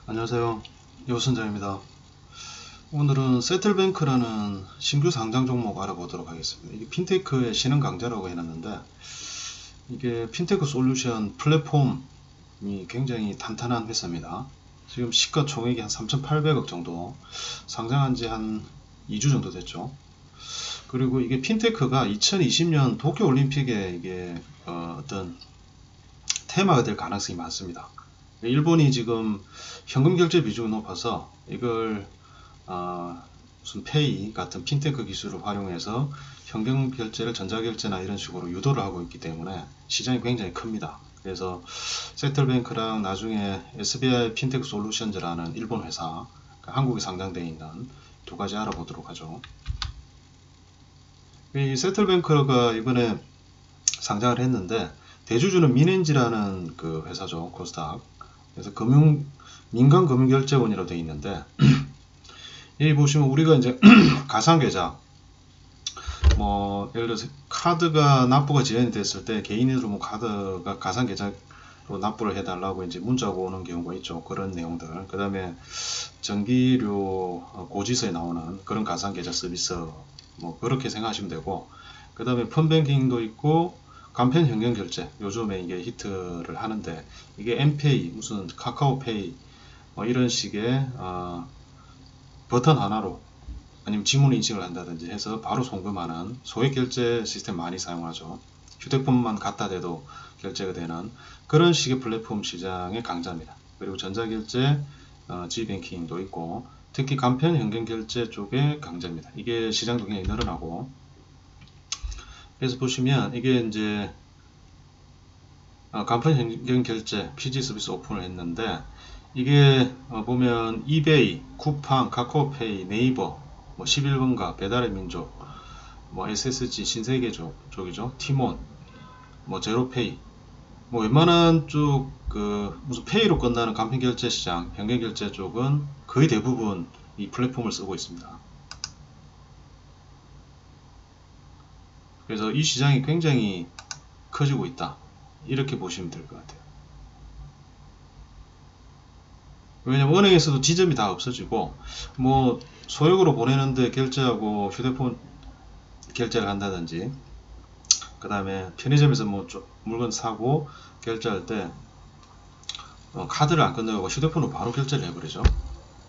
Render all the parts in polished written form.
안녕하세요. 여선장입니다. 오늘은 세틀뱅크라는 신규 상장 종목 알아보도록 하겠습니다. 이게 핀테크의 신흥 강자라고 해놨는데, 이게 핀테크 솔루션 플랫폼이 굉장히 탄탄한 회사입니다. 지금 시가총액이 한 3,800억 정도, 상장한 지 한 2주 정도 됐죠. 그리고 이게 핀테크가 2020년 도쿄올림픽에 이게 어떤 테마가 될 가능성이 많습니다. 일본이 지금 현금 결제 비중이 높아서 이걸 무슨 페이 같은 핀테크 기술을 활용해서 현금 결제를 전자결제나 이런 식으로 유도를 하고 있기 때문에 시장이 굉장히 큽니다. 그래서 세틀뱅크랑 나중에 SBI 핀테크 솔루션즈라는 일본 회사, 한국에 상장되어 있는 두 가지 알아보도록 하죠. 이 세틀뱅크가 이번에 상장을 했는데, 대주주는 민엔지라는 그 회사죠. 코스닥. 그래서 민간 금융결제원이라고 되어 있는데, 여기 보시면 우리가 이제 가상계좌, 뭐 예를 들어서 카드가 납부가 지연이 됐을 때 개인으로 뭐 카드가 가상계좌로 납부를 해달라고 이제 문자가 오는 경우가 있죠. 그런 내용들. 그 다음에 전기료 고지서에 나오는 그런 가상계좌 서비스, 뭐 그렇게 생각하시면 되고, 그 다음에 펀뱅킹도 있고, 간편 현금 결제, 요즘에 이게 히트를 하는데, 이게 엠페이, 무슨 카카오페이, 뭐 이런 식의 버튼 하나로 아니면 지문 인식을 한다든지 해서 바로 송금하는 소액 결제 시스템 많이 사용하죠. 휴대폰만 갖다 대도 결제가 되는 그런 식의 플랫폼 시장의 강자입니다. 그리고 전자결제, 지뱅킹도 있고, 특히 간편 현금 결제 쪽의 강자입니다. 이게 시장도 굉장히 늘어나고, 그래서 보시면 이게 이제 간편 현금 결제 PG 서비스 오픈을 했는데, 이게 보면 이베이, 쿠팡, 카카오페이, 네이버, 뭐 11번가, 배달의 민족, 뭐 SSG, 신세계 쪽이죠. 티몬, 뭐 제로페이, 뭐 웬만한 쪽 그 무슨 페이로 끝나는 간편 결제 시장, 현금 결제 쪽은 거의 대부분 이 플랫폼을 쓰고 있습니다. 그래서 이 시장이 굉장히 커지고 있다, 이렇게 보시면 될 것 같아요. 왜냐면 은행에서도 지점이 다 없어지고, 뭐 소액으로 보내는데 결제하고 휴대폰 결제를 한다든지, 그 다음에 편의점에서 뭐 물건 사고 결제할 때 카드를 안 건네고 휴대폰으로 바로 결제를 해버리죠.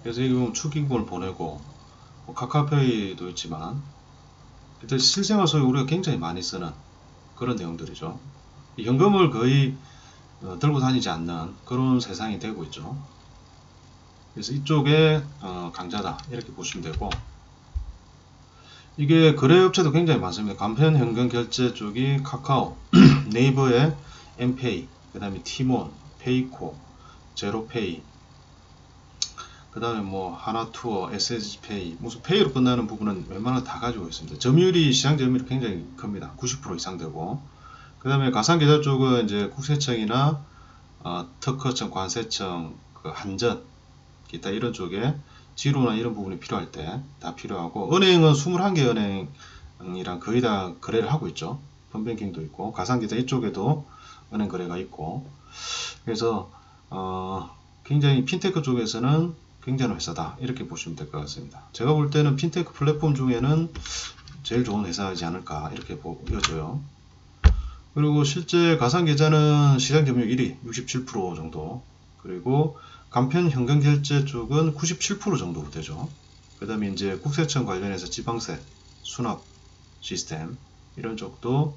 그래서 이거 축의금을 보내고, 뭐 카카오페이도 있지만, 일단 실생활 속에 우리가 굉장히 많이 쓰는 그런 내용들이죠. 현금을 거의 들고 다니지 않는 그런 세상이 되고 있죠. 그래서 이쪽에 강자다, 이렇게 보시면 되고, 이게 거래업체도 굉장히 많습니다. 간편 현금 결제 쪽이 카카오, 네이버의 엠페이, 그 다음에 티몬, 페이코, 제로페이, 그 다음에 뭐 하나투어, SS페이, 무슨 페이로 끝나는 부분은 웬만하면 다 가지고 있습니다. 점유율이, 시장 점유율이 굉장히 큽니다. 90% 이상 되고, 그 다음에 가상계좌 쪽은 이제 국세청이나 특허청, 관세청, 그 한전, 기타 이런 쪽에 지로나 이런 부분이 필요할 때 다 필요하고, 은행은 21개 은행이랑 거의 다 거래를 하고 있죠. 펀뱅킹도 있고, 가상기타 이쪽에도 은행 거래가 있고, 그래서 굉장히 핀테크 쪽에서는 굉장한 회사다, 이렇게 보시면 될 것 같습니다. 제가 볼 때는 핀테크 플랫폼 중에는 제일 좋은 회사이지 않을까, 이렇게 보여져요. 그리고 실제 가상계좌는 시장 점유율 1위 67% 정도, 그리고 간편 현금 결제 쪽은 97% 정도 되죠. 그 다음에 이제 국세청 관련해서 지방세, 수납 시스템 이런 쪽도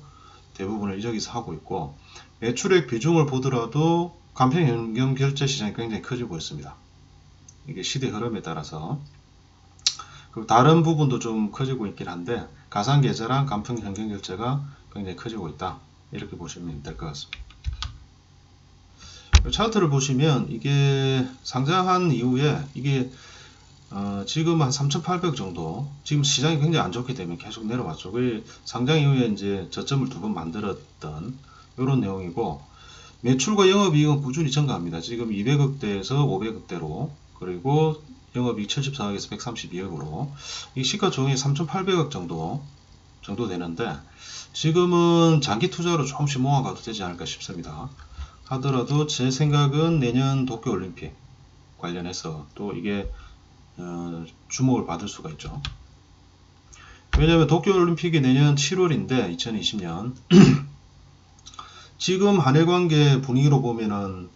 대부분을 여기서 하고 있고, 매출액 비중을 보더라도 간편 현금 결제 시장이 굉장히 커지고 있습니다. 이게 시대 흐름에 따라서. 그리고 다른 부분도 좀 커지고 있긴 한데, 가상계좌랑 간편 현금 결제가 굉장히 커지고 있다, 이렇게 보시면 될 것 같습니다. 차트를 보시면 이게 상장한 이후에 이게 지금 한 3,800 정도, 지금 시장이 굉장히 안 좋기 때문에 계속 내려왔죠. 그 상장 이후에 이제 저점을 두 번 만들었던 이런 내용이고, 매출과 영업이익은 꾸준히 증가합니다. 지금 200억대에서 500억대로, 그리고 영업이익 74억에서 132억으로, 이 시가총액이 3,800억 정도 되는데, 지금은 장기 투자로 조금씩 모아가도 되지 않을까 싶습니다. 하더라도 제 생각은 내년 도쿄올림픽 관련해서 또 이게 주목을 받을 수가 있죠. 왜냐하면 도쿄올림픽이 내년 7월인데 2020년 지금 한일 관계 분위기로 보면은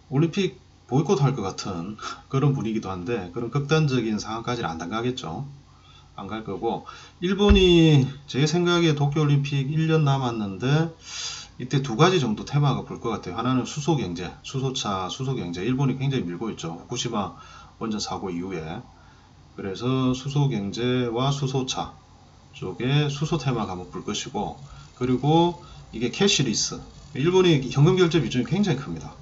올림픽 보이콧 할 것 같은 그런 분위기도 한데 그런 극단적인 상황까지는 안 가겠죠. 안 갈 거고, 일본이 제 생각에 도쿄올림픽 1년 남았는데 이때 두 가지 정도 테마가 볼 것 같아요. 하나는 수소경제, 수소차, 수소경제. 일본이 굉장히 밀고 있죠. 후쿠시마 원전 사고 이후에. 그래서 수소경제와 수소차 쪽에 수소 테마가 한번 볼 것이고, 그리고 이게 캐시리스. 일본이 현금 결제 비중이 굉장히 큽니다.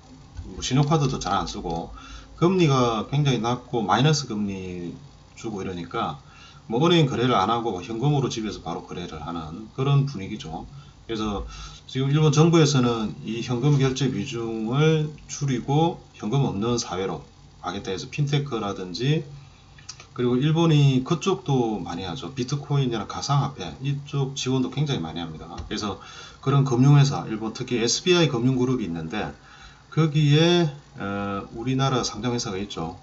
신용카드도 잘 안 쓰고 금리가 굉장히 낮고 마이너스 금리 주고 이러니까 뭐 은행 거래를 안 하고 현금으로 집에서 바로 거래를 하는 그런 분위기죠. 그래서 지금 일본 정부에서는 이 현금 결제 비중을 줄이고 현금 없는 사회로 가겠다 해서 핀테크라든지, 그리고 일본이 그쪽도 많이 하죠. 비트코인이나 가상화폐 이쪽 지원도 굉장히 많이 합니다. 그래서 그런 금융회사, 일본 특히 SBI 금융그룹이 있는데 거기에 우리나라 상장회사가 있죠.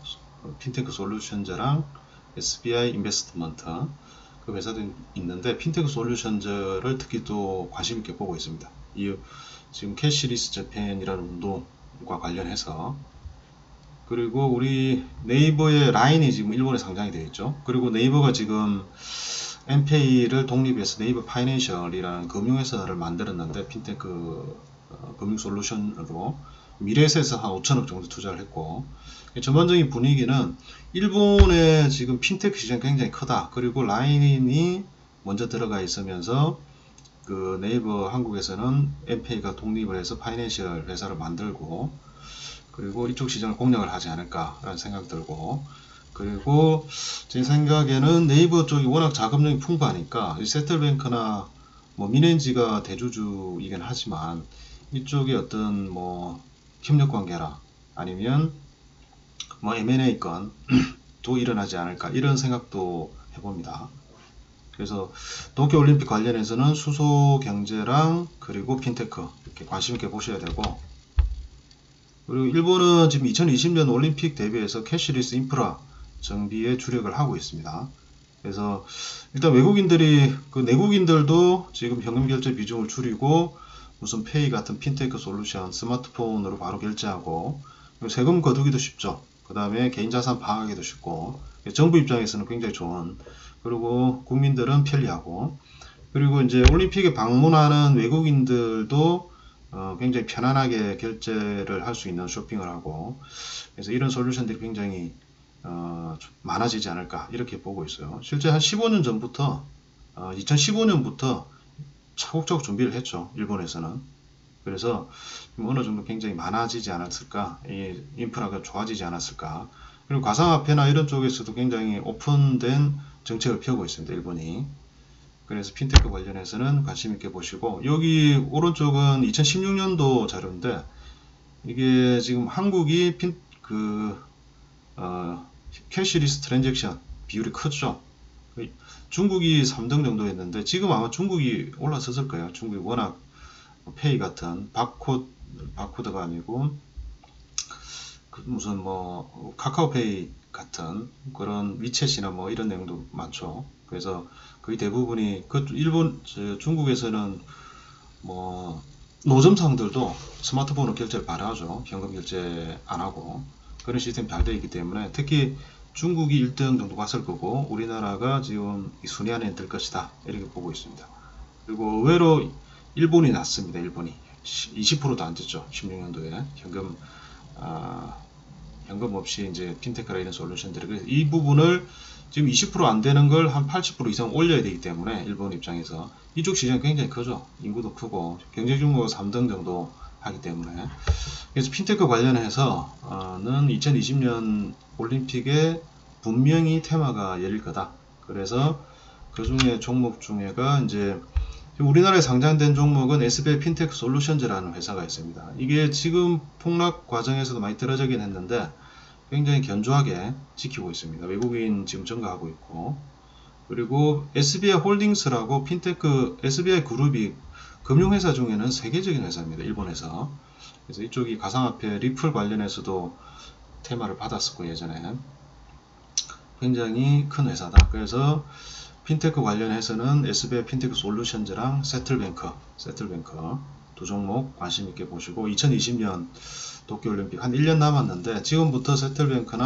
핀테크 솔루션즈랑 SBI 인베스트먼트 그 회사도 있는데 핀테크 솔루션즈를 특히 또 관심 있게 보고 있습니다. 이 지금 캐시리스 재팬이라는 운동과 관련해서, 그리고 우리 네이버의 라인이 지금 일본에 상장이 되어 있죠. 그리고 네이버가 지금 엔페이를 독립해서 네이버 파이낸셜이라는 금융회사를 만들었는데 핀테크 금융 솔루션으로 미래에셋에서 한 5천억 정도 투자를 했고, 전반적인 분위기는 일본의 지금 핀테크 시장이 굉장히 크다. 그리고 라인이 먼저 들어가 있으면서 그 네이버 한국에서는 엔페이가 독립을 해서 파이낸셜 회사를 만들고, 그리고 이쪽 시장을 공략을 하지 않을까라는 생각 들고, 그리고 제 생각에는 네이버 쪽이 워낙 자금력이 풍부하니까 세틀뱅크나 뭐 미넨지가 대주주이긴 하지만 이쪽에 어떤 뭐 협력 관계라 아니면 뭐 M&A 건도 일어나지 않을까 이런 생각도 해봅니다. 그래서 도쿄올림픽 관련해서는 수소 경제랑 그리고 핀테크 이렇게 관심 있게 보셔야 되고, 그리고 일본은 지금 2020년 올림픽 대비해서 캐시리스 인프라 정비에 주력을 하고 있습니다. 그래서 일단 외국인들이 그 내국인들도 지금 현금 결제 비중을 줄이고 무슨 페이 같은 핀테크 솔루션 스마트폰으로 바로 결제하고, 세금 거두기도 쉽죠. 그 다음에 개인자산 방어하기도 쉽고, 정부 입장에서는 굉장히 좋은, 그리고 국민들은 편리하고, 그리고 이제 올림픽에 방문하는 외국인들도 굉장히 편안하게 결제를 할 수 있는 쇼핑을 하고, 그래서 이런 솔루션들이 굉장히 많아지지 않을까 이렇게 보고 있어요. 실제 한 15년 전부터 2015년부터 차곡차곡 준비를 했죠. 일본에서는. 그래서 어느 정도 굉장히 많아지지 않았을까, 이 인프라가 좋아지지 않았을까. 그리고 가상화폐나 이런 쪽에서도 굉장히 오픈된 정책을 펴고 있습니다. 일본이. 그래서 핀테크 관련해서는 관심 있게 보시고, 여기 오른쪽은 2016년도 자료인데 이게 지금 한국이 캐시리스 트랜잭션 비율이 크죠. 중국이 3등 정도 했는데 지금 아마 중국이 올라섰을 거예요. 중국이 워낙 페이 같은 바코드가 아니고 무슨 뭐 카카오페이 같은 그런 위챗이나 뭐 이런 내용도 많죠. 그래서 거의 대부분이 중국에서는 뭐 노점상들도 스마트폰으로 결제를 바로 하죠. 현금 결제 안 하고. 그런 시스템이 잘 되어 있기 때문에 특히 중국이 1등 정도 봤을 거고 우리나라가 지금 순위 안에 들 것이다 이렇게 보고 있습니다. 그리고 의외로 일본이 낮습니다. 일본이 20%도 안 됐죠. 16년도에 현금 없이 이제 핀테크라 이런 솔루션들이, 그래서 이 부분을 지금 20% 안 되는 걸 한 80% 이상 올려야 되기 때문에 일본 입장에서 이쪽 시장이 굉장히 크죠. 인구도 크고 경제 규모가 3등 정도 하기 때문에. 그래서 핀테크 관련해서는 2020년 올림픽에 분명히 테마가 열릴 거다. 그래서 그 중에 종목 중에가 이제 우리나라에 상장된 종목은 SBI 핀테크 솔루션즈라는 회사가 있습니다. 이게 지금 폭락 과정에서도 많이 떨어지긴 했는데 굉장히 견조하게 지키고 있습니다. 외국인 지금 증가하고 있고, 그리고 SBI 홀딩스라고 핀테크 SBI 그룹이 금융회사 중에는 세계적인 회사입니다. 일본에서. 그래서 이쪽이 가상화폐 리플 관련해서도 테마를 받았었고 예전에 굉장히 큰 회사다. 그래서 핀테크 관련해서는 SBI 핀테크 솔루션즈랑 세틀뱅크 두 종목 관심 있게 보시고 2020년 도쿄올림픽 한 1년 남았는데 지금부터 세틀뱅크나